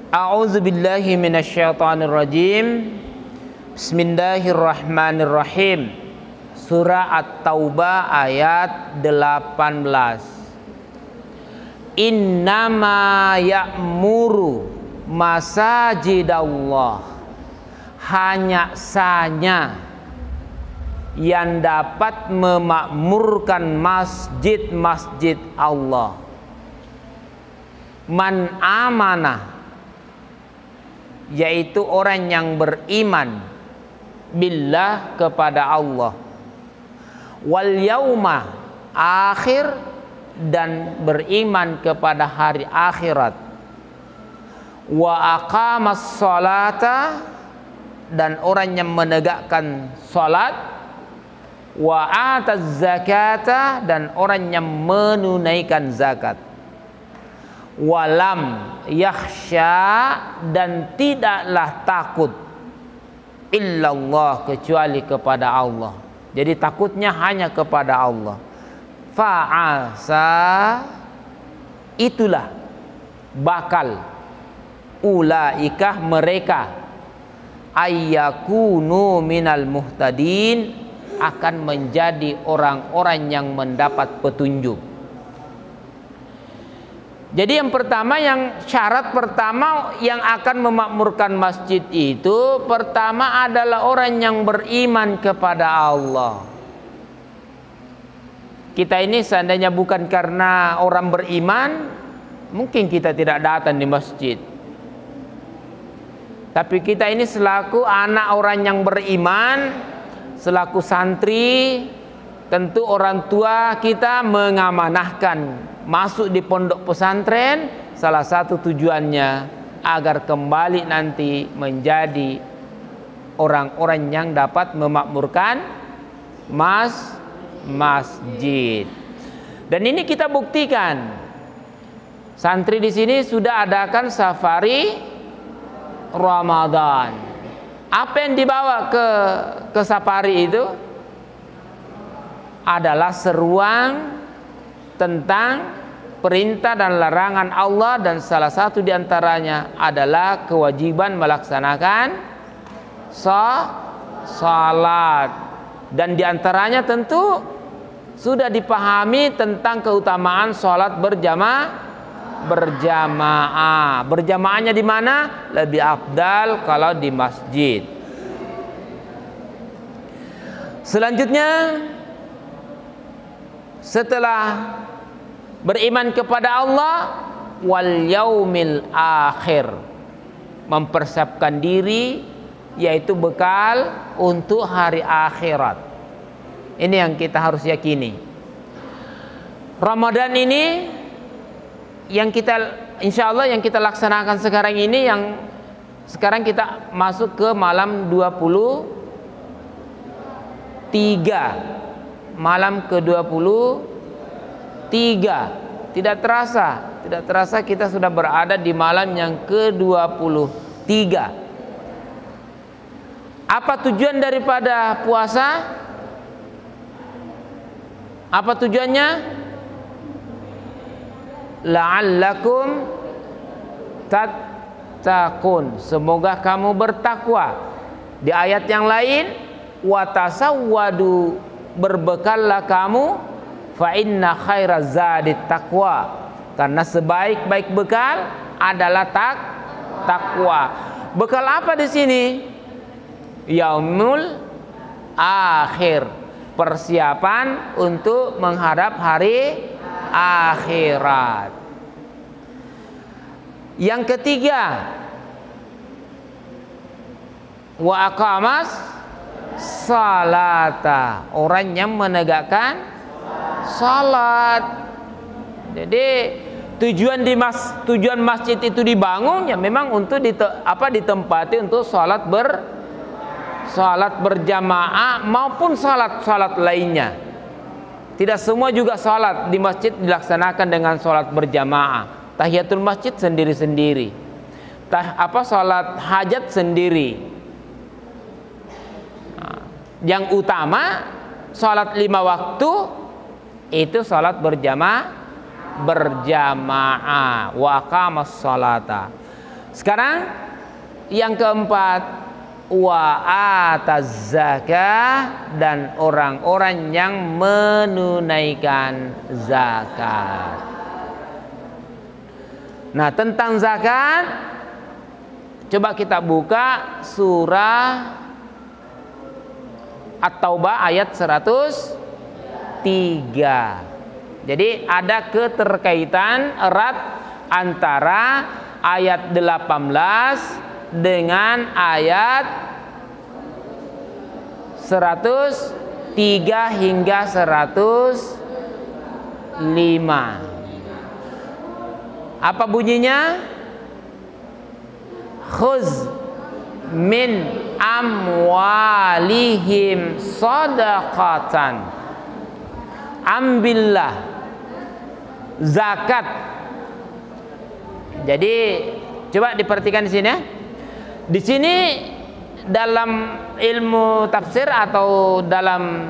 A'udzu billahi minasyaitonir rajim. Bismillahirrahmanirrahim. Surah At-Taubah ayat 18. Innama ya'muru masajidallah. Hanya saja yang dapat memakmurkan masjid-masjid Allah. Man amanah, yaitu orang yang beriman billah kepada Allah, wal yauma akhir, dan beriman kepada hari akhirat, wa aqamas salata, dan orang yang menegakkan salat, wa ataz zakata, dan orang yang menunaikan zakat, walam yakhsha, dan tidaklah takut illallah, kecuali kepada Allah. Jadi takutnya hanya kepada Allah. Fa'asa, itulah bakal, ulaikah mereka, ayyakunu minal muhtadin, akan menjadi orang-orang yang mendapat petunjuk. Jadi yang pertama, syarat pertama yang akan memakmurkan masjid itu, pertama adalah orang yang beriman kepada Allah. Kita ini seandainya bukan karena orang beriman, mungkin kita tidak datang di masjid. Tapi kita ini selaku anak orang yang beriman, selaku santri, tentu orang tua kita mengamanahkan masuk di pondok pesantren, salah satu tujuannya agar kembali nanti menjadi orang-orang yang dapat memakmurkan masjid. Dan ini kita buktikan. Santri di sini sudah adakan safari Ramadan. Apa yang dibawa ke safari itu adalah seruan tentang perintah dan larangan Allah, dan salah satu diantaranya adalah kewajiban melaksanakan salat. Dan diantaranya tentu sudah dipahami tentang keutamaan salat berjamaah. Berjamaahnya di mana? Lebih afdal kalau di masjid. Selanjutnya, setelah beriman kepada Allah wal yaumil akhir, mempersiapkan diri, yaitu bekal untuk hari akhirat. Ini yang kita harus yakini. Ramadan ini yang kita, insya Allah yang kita laksanakan sekarang ini, yang sekarang kita masuk ke malam 23, malam ke-23. Tidak terasa kita sudah berada di malam yang ke-23. Apa tujuan daripada puasa? Apa tujuannya? La'allakum tattaqun, semoga kamu bertakwa. Di ayat yang lain, wa tasawwadu, berbekallah kamu, fa inna khairaz zadit taqwa, karena sebaik-baik bekal adalah takwa. Bekal apa di sini? Yaumul akhir, persiapan untuk menghadap hari akhirat. Yang ketiga, wa aqamas salata, orang yang menegakkan salat. Jadi tujuan masjid itu dibangun ya memang untuk ditempati untuk salat berjamaah maupun salat lainnya. Tidak semua juga salat di masjid dilaksanakan dengan salat berjamaah. Tahiyatul masjid sendiri-sendiri. Salat hajat sendiri. Yang utama salat 5 waktu itu salat berjamaah, wa aqamas salata. Sekarang yang keempat, wa ataz zakah, dan orang-orang yang menunaikan zakat. Nah, tentang zakat coba kita buka surah At-Taubah ayat 103. Jadi ada keterkaitan erat antara ayat 18 dengan ayat 103 hingga 105. Apa bunyinya? Khuz min amwalihim sadaqatan. Ambillah zakat. Jadi coba diperhatikan di sini ya. Di sini dalam ilmu tafsir atau dalam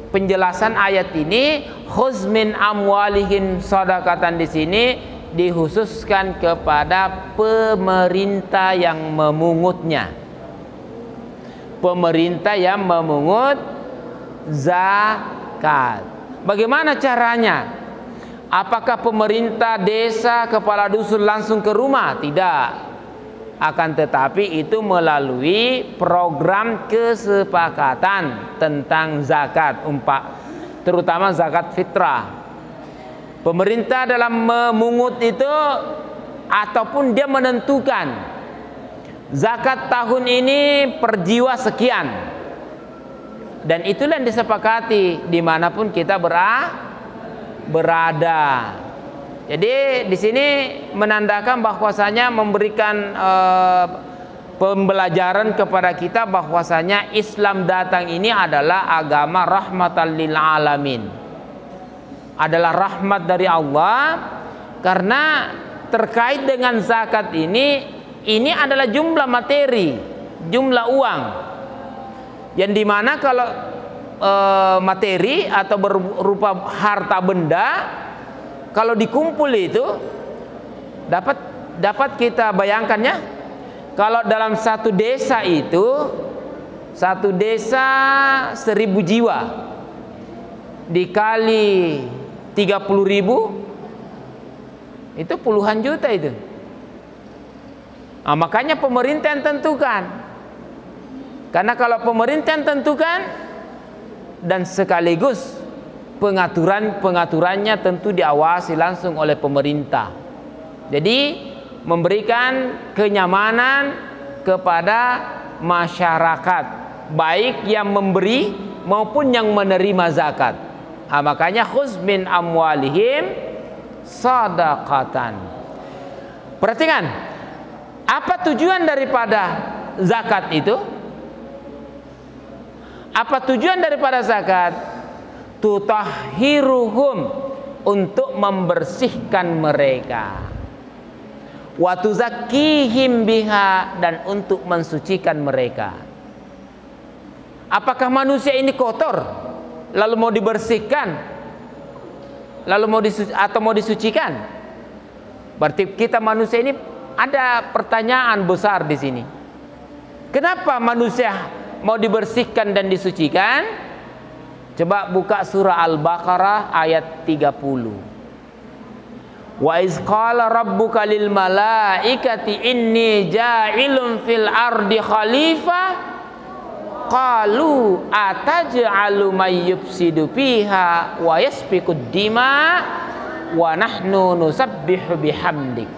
penjelasan ayat ini, khuz min amwalihim sadaqatan, di sini dikhususkan kepada pemerintah yang memungutnya. Pemerintah yang memungut zakat. Bagaimana caranya? Apakah pemerintah desa, kepala dusun langsung ke rumah? Tidak. Akan tetapi itu melalui program kesepakatan tentang zakat, terutama zakat fitrah. Pemerintah dalam memungut itu ataupun dia menentukan zakat tahun ini per jiwa sekian, dan itulah yang disepakati dimanapun kita berada. Jadi di sini menandakan bahwasanya memberikan pembelajaran kepada kita bahwasanya Islam datang ini adalah agama rahmatan lil alamin, adalah rahmat dari Allah. Karena terkait dengan zakat ini adalah jumlah materi, jumlah uang, yang dimana kalau materi atau berupa harta benda, kalau dikumpul itu dapat kita bayangkannya, kalau dalam satu desa itu, satu desa 1000 jiwa dikali 30.000 itu puluhan juta itu. Nah, makanya pemerintah yang tentukan. Karena kalau pemerintah yang tentukan dan sekaligus pengaturannya tentu diawasi langsung oleh pemerintah. Jadi memberikan kenyamanan kepada masyarakat, baik yang memberi maupun yang menerima zakat. Nah, makanya khuz min amwalihim sadaqatan. Perhatikan, apa tujuan daripada zakat itu? Apa tujuan daripada zakat? Tutahhiruhum, untuk membersihkan mereka. Wa tuzakkihim biha, dan untuk mensucikan mereka. Apakah manusia ini kotor lalu mau dibersihkan, lalu mau disucikan? Berarti kita manusia ini ada pertanyaan besar di sini. Kenapa manusia mau dibersihkan dan disucikan? Coba buka surah Al-Baqarah ayat 30. Wa iz qala rabbuka lil malaikati inni ja'ilun fil ardi khalifah qalu ataj'alu may yufsidu fiha wa yasfikud dima wa nahnu nusabbihu bihamdik.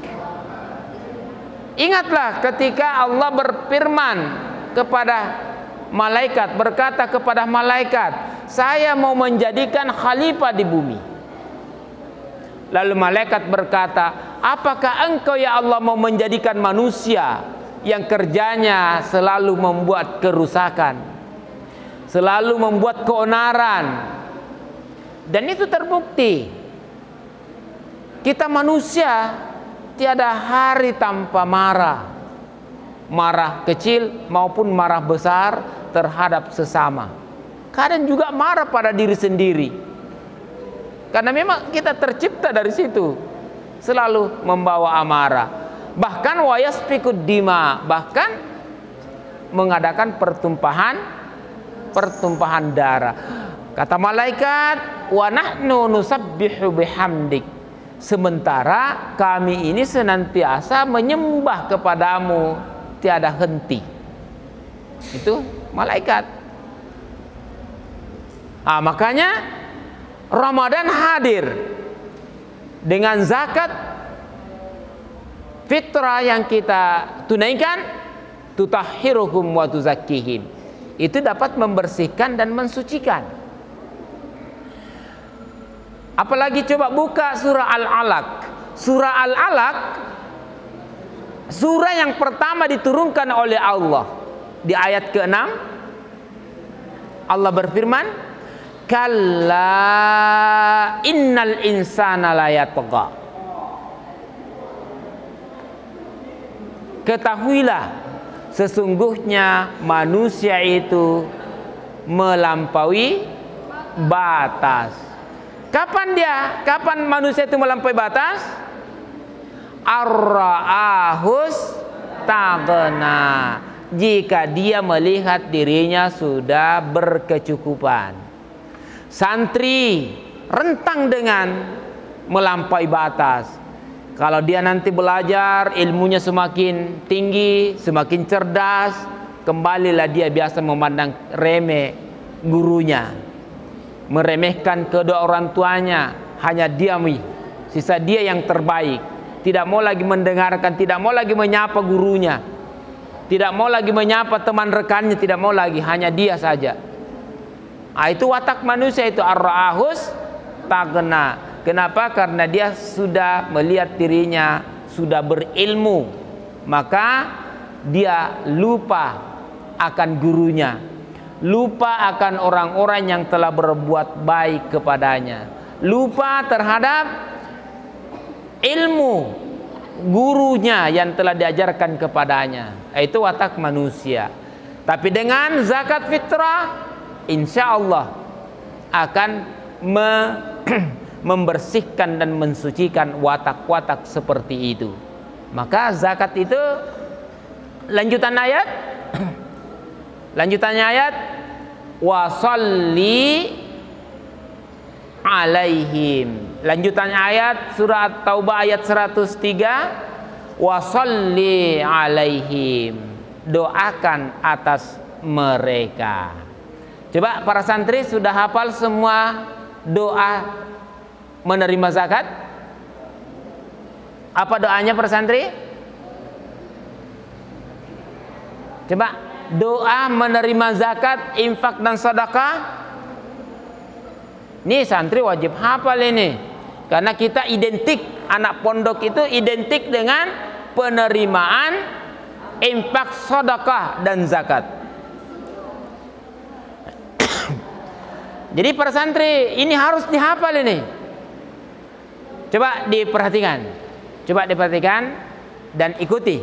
Ingatlah ketika Allah berfirman kepada malaikat, berkata kepada malaikat, saya mau menjadikan khalifah di bumi. Lalu malaikat berkata, apakah engkau ya Allah mau menjadikan manusia yang kerjanya selalu membuat kerusakan, selalu membuat keonaran? Dan itu terbukti. Kita manusia tiada hari tanpa marah, marah kecil maupun marah besar terhadap sesama. Kadang juga marah pada diri sendiri, karena memang kita tercipta dari situ selalu membawa amarah. bahkan wa yasfikud dima, bahkan mengadakan pertumpahan darah. Kata malaikat, wa nahnu nusabbihu bihamdik, sementara kami ini senantiasa menyembah kepadamu tiada henti. Itu malaikat. Makanya Ramadan hadir dengan zakat fitrah yang kita tunaikan, tutahhiruhum wa tuzakkihim, itu dapat membersihkan dan mensucikan. Apalagi coba buka surah Al-Alaq. Surah Al-Alaq surah yang pertama diturunkan oleh Allah. Di ayat ke-6 Allah berfirman, kalla innal insana la yatgha. Ketahuilah, sesungguhnya manusia itu melampaui batas. Kapan manusia itu melampaui batas? Ar-ra'ahus taghna, jika dia melihat dirinya sudah berkecukupan. Santri rentang dengan melampaui batas. Kalau dia nanti belajar, ilmunya semakin tinggi, semakin cerdas, kembalilah dia biasa memandang remeh gurunya, meremehkan kedua orang tuanya, hanya diami, sisa dia yang terbaik. Tidak mau lagi mendengarkan, tidak mau lagi menyapa gurunya, tidak mau lagi menyapa teman rekannya, tidak mau lagi, hanya dia saja. Itu watak manusia itu, ar-ra'ahus taghna. Kenapa? Karena dia sudah melihat dirinya sudah berilmu, maka dia lupa akan gurunya, lupa akan orang-orang yang telah berbuat baik kepadanya, lupa terhadap ilmu gurunya yang telah diajarkan kepadanya. Itu watak manusia. Tapi dengan zakat fitrah, insya Allah akan membersihkan dan mensucikan watak-watak seperti itu. Maka zakat itu, lanjutannya ayat wa sholli alaihim. Lanjutannya ayat surah At-Taubah ayat 103, wa sholli alaihim, doakan atas mereka. Coba para santri sudah hafal semua doa menerima zakat? Apa doanya para santri? Coba doa menerima zakat, infak dan sedekah. Ini santri wajib hafal ini, karena kita identik, anak pondok itu identik dengan penerimaan infak, sedekah dan zakat. Jadi para santri ini harus dihafal ini. Coba diperhatikan dan ikuti.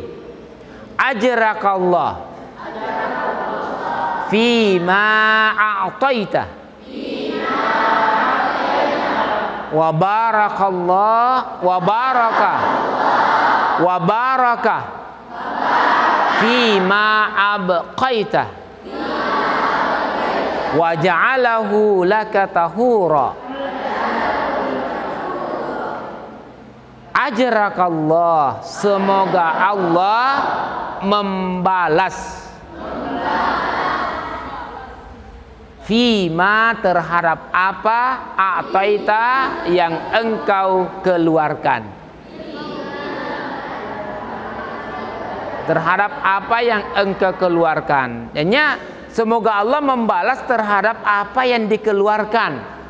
Ajrakallah fima a'taita wa barakallah wa baraka fima abqaita wa ja'alahu laka tahura. Ajrakallah, semoga Allah membalas fima, terhadap apa, a'taita, yang engkau keluarkan, terhadap apa yang engkau keluarkan. Jadinya semoga Allah membalas terhadap apa yang dikeluarkan.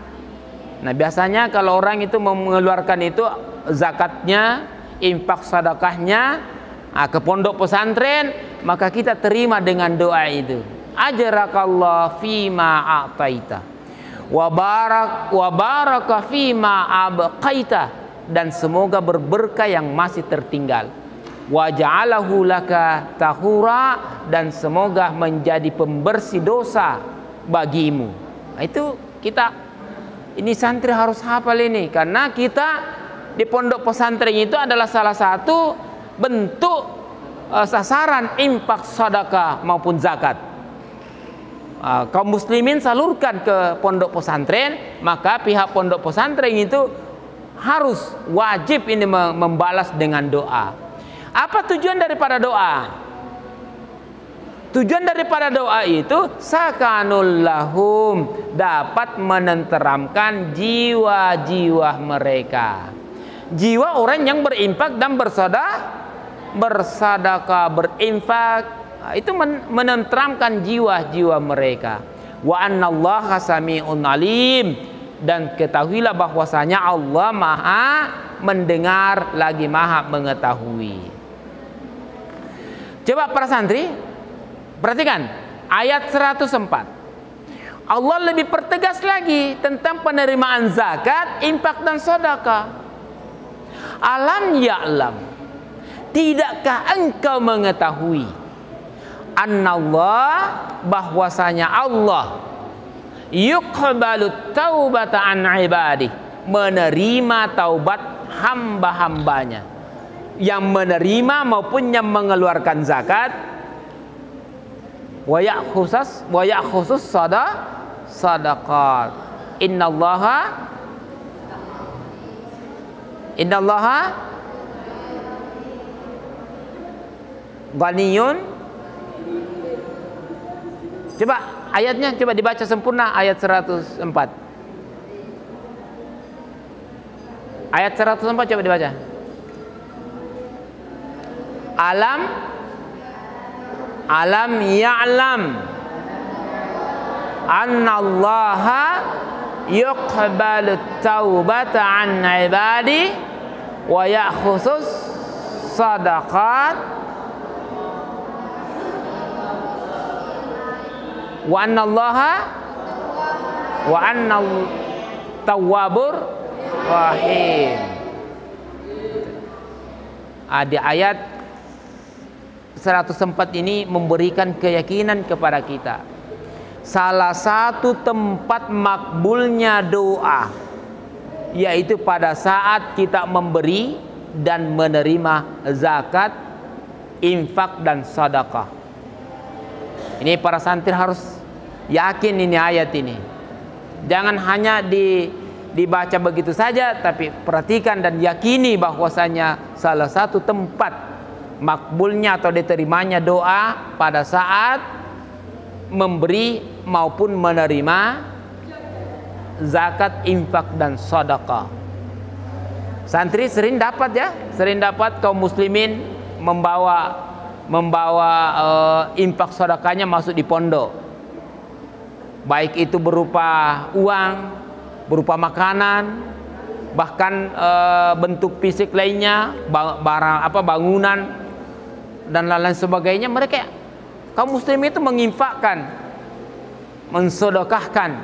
Nah biasanya kalau orang itu mengeluarkan itu zakatnya, infak sedekahnya ke pondok pesantren, maka kita terima dengan doa itu. Ajrakallah fima a'taita wa baraka fima abqaita, dan semoga berberkah yang masih tertinggal. Wa ja'alahu laka tahura, dan semoga menjadi pembersih dosa bagimu. Nah, itu kita, ini santri harus hafal ini, karena kita di pondok pesantren itu adalah salah satu bentuk sasaran infak, sedekah maupun zakat. Kaum muslimin salurkan ke pondok pesantren, maka pihak pondok pesantren itu harus wajib ini membalas dengan doa. Apa tujuan daripada doa? Tujuan daripada doa itu sakanul lahum, dapat menenteramkan jiwa-jiwa mereka. Jiwa orang yang berinfak dan bersedekah, berinfak, itu menenteramkan jiwa-jiwa mereka. Wa annallaha sami'un alim, dan ketahuilah bahwasanya Allah Maha mendengar lagi Maha mengetahui. Coba para santri perhatikan ayat 104. Allah lebih pertegas lagi tentang penerimaan zakat, infak dan sedekah. Alam ya'lam, tidakkah engkau mengetahui annallah, bahwasanya Allah yuqbalu taubata an ibadih, menerima taubat hamba-hambanya, yang menerima maupun yang mengeluarkan zakat. Wa ya'khusus sadaqat. Innallaha ghaniyun. Coba ayatnya coba dibaca sempurna, ayat 104. Ayat 104 coba dibaca. Alam ya'lam annallaha yuqbalu taubata an ibadi wa ya'khusus sadaqat wa annallaha wa annal tawwabur rahim. Di ayat 104 ini memberikan keyakinan kepada kita, salah satu tempat makbulnya doa yaitu pada saat kita memberi dan menerima zakat, infak dan sedekah. Ini para santri harus yakin ini ayat ini. Jangan hanya dibaca begitu saja, tapi perhatikan dan yakini bahwasanya salah satu tempat makbulnya atau diterimanya doa pada saat memberi maupun menerima zakat, infak dan sedekah. Santri sering dapat kaum muslimin membawa infak sedekahnya masuk di pondok, baik itu berupa uang, berupa makanan, bahkan bentuk fisik lainnya, barang bangunan dan lain-lain sebagainya. Mereka kaum muslim itu menginfakkan, mensedekahkan,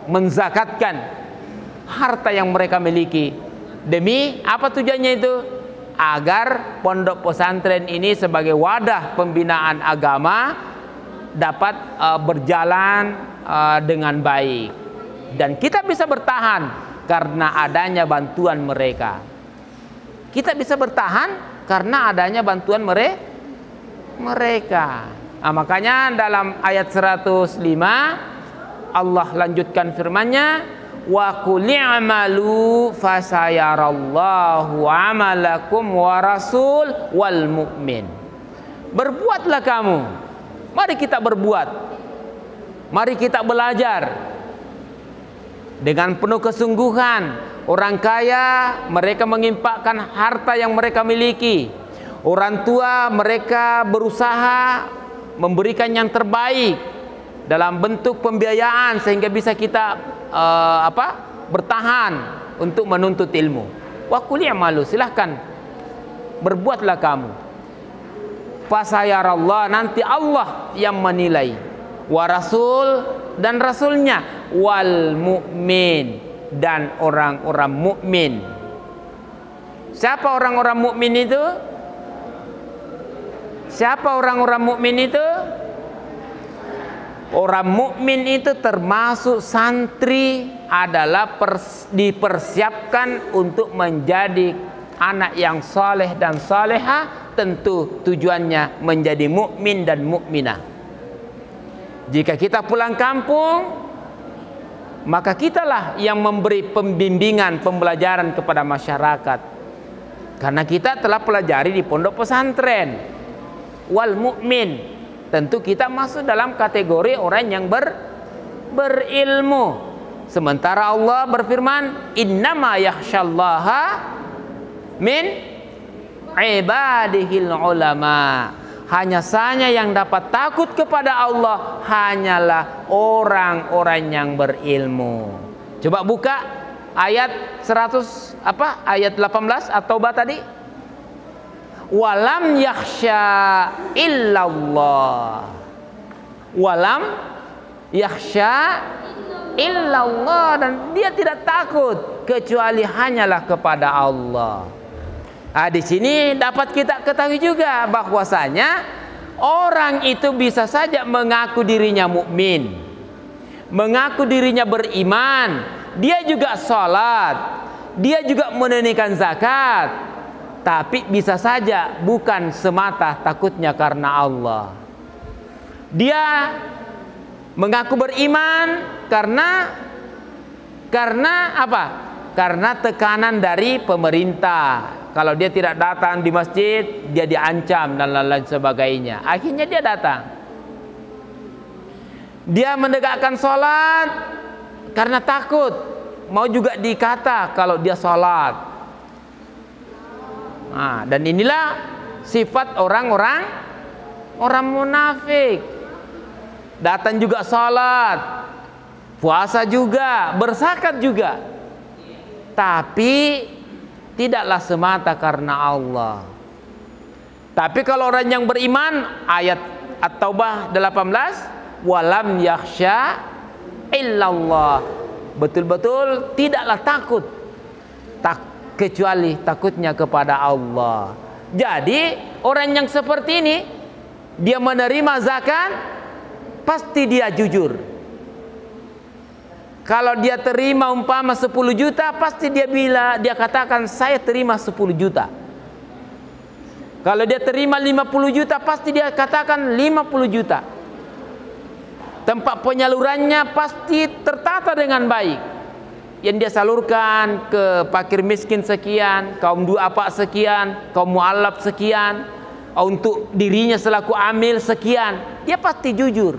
menzakatkan harta yang mereka miliki. Demi apa tujuannya itu? Agar pondok pesantren ini sebagai wadah pembinaan agama dapat berjalan dengan baik, dan kita bisa bertahan karena adanya bantuan mereka. Kita bisa bertahan karena adanya bantuan mereka. Makanya dalam ayat 105 Allah lanjutkan firman-Nya, wa qul i'malu fasayarallahu amalakum wa rasul wal mu'min. Berbuatlah kamu. Mari kita berbuat. Mari kita belajar dengan penuh kesungguhan. Orang kaya mereka menginfakkan harta yang mereka miliki. Orang tua mereka berusaha memberikan yang terbaik dalam bentuk pembiayaan sehingga bisa kita bertahan untuk menuntut ilmu. Wa qul i'malu, silahkan berbuatlah kamu. Fasayarallah, nanti Allah yang menilai. Wa rasul, dan rasulnya. Wal mu'min, dan orang-orang mukmin. Siapa orang-orang mukmin itu? Siapa orang-orang mukmin itu? Orang mukmin itu termasuk santri, adalah dipersiapkan untuk menjadi anak yang saleh dan salehah tentu tujuannya menjadi mukmin dan mukminah. Jika kita pulang kampung, maka kitalah yang memberi pembimbingan, pembelajaran kepada masyarakat. Karena kita telah pelajari di pondok pesantren. Wal mukmin, tentu kita masuk dalam kategori orang yang berilmu. Sementara Allah berfirman, innama yakhsyallaha min ibadihil ulama. Hanya saja yang dapat takut kepada Allah hanyalah orang-orang yang berilmu. Coba buka ayat 100 apa? Ayat 18 At-Taubah tadi. Walam yakhsha illallah. Walam yakhsha illallah, dan dia tidak takut kecuali hanyalah kepada Allah. Di sini dapat kita ketahui juga bahwasanya orang itu bisa saja mengaku dirinya mukmin, mengaku dirinya beriman, dia juga sholat, dia juga menunaikan zakat, tapi bisa saja bukan semata takutnya karena Allah. Dia mengaku beriman karena apa? Karena tekanan dari pemerintah. Kalau dia tidak datang di masjid, dia diancam dan lain-lain sebagainya. Akhirnya dia datang. Dia menegakkan sholat karena takut, mau juga dikata kalau dia sholat. Dan inilah sifat orang-orang munafik. Datang juga sholat, puasa juga, berzakat juga, tapi tidaklah semata karena Allah. Tapi kalau orang yang beriman, ayat At-Taubah 18, walam yakhsha illallah, betul-betul tidaklah takut kecuali takutnya kepada Allah. Jadi orang yang seperti ini, dia menerima zakat, pasti dia jujur. Kalau dia terima umpama 10 juta, pasti dia katakan saya terima 10 juta. Kalau dia terima 50 juta, pasti dia katakan 50 juta. Tempat penyalurannya pasti tertata dengan baik. Yang dia salurkan ke fakir miskin sekian, kaum duafa sekian, kaum mu'allaf sekian, untuk dirinya selaku amil sekian. Dia pasti jujur.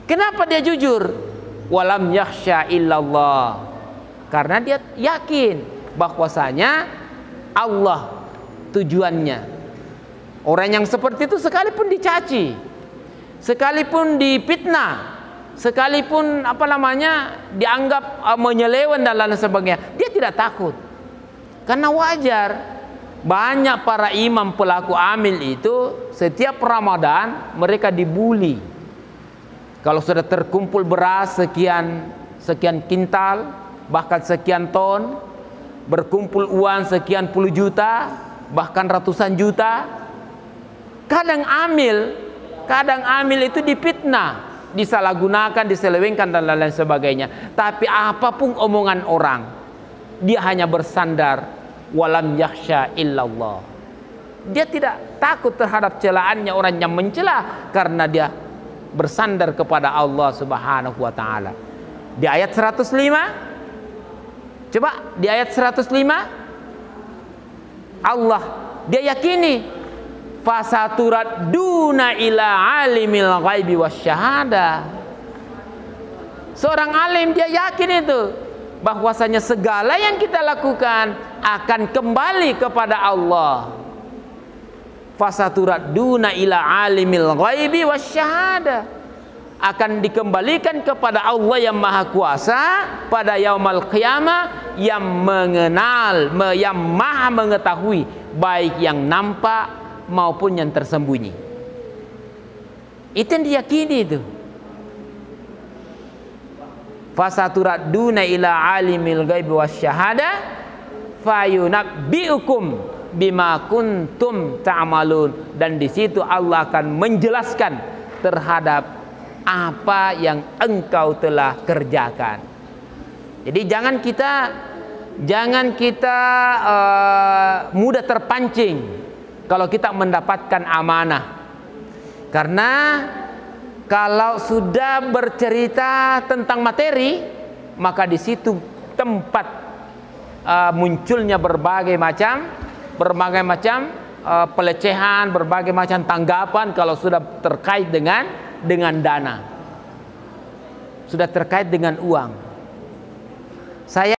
Kenapa dia jujur? Walam yakhsha illallah, karena dia yakin bahwasanya Allah tujuannya. Orang yang seperti itu sekalipun dicaci, sekalipun difitnah, sekalipun dianggap menyeleweng dan lain sebagainya, dia tidak takut. Karena wajar, banyak para imam pelaku amil itu setiap Ramadan mereka dibully. Kalau sudah terkumpul beras sekian kintal, bahkan sekian ton, berkumpul uang sekian puluh juta, bahkan ratusan juta, kadang amil itu difitnah, disalahgunakan, diselewengkan dan lain-lain sebagainya. Tapi apapun omongan orang, dia hanya bersandar walam yakhsha illallah. Dia tidak takut terhadap celaannya orang yang mencela, karena dia bersandar kepada Allah Subhanahu wa taala. Di ayat 105, coba di ayat 105, Allah dia yakini fasaturaduna ila alimil ghaibi wasyahada. Seorang alim dia yakin itu bahwasanya segala yang kita lakukan akan kembali kepada Allah. Fasaturaduna ila alimil ghaibi wasyahada, akan dikembalikan kepada Allah yang Maha Kuasa pada yaumul qiyamah, yang mengenal, yang Maha mengetahui baik yang nampak maupun yang tersembunyi. Itu yang diyakini itu. Fasaturaduna ila alimil ghaibi wasyahada fayunabbiukum bima kuntum ta'malun, dan di situ Allah akan menjelaskan terhadap apa yang engkau telah kerjakan. Jadi jangan kita mudah terpancing kalau kita mendapatkan amanah. Karena kalau sudah bercerita tentang materi, maka di situ tempat munculnya berbagai macam pelecehan, berbagai macam tanggapan kalau sudah terkait dengan dana, sudah terkait dengan uang. Saya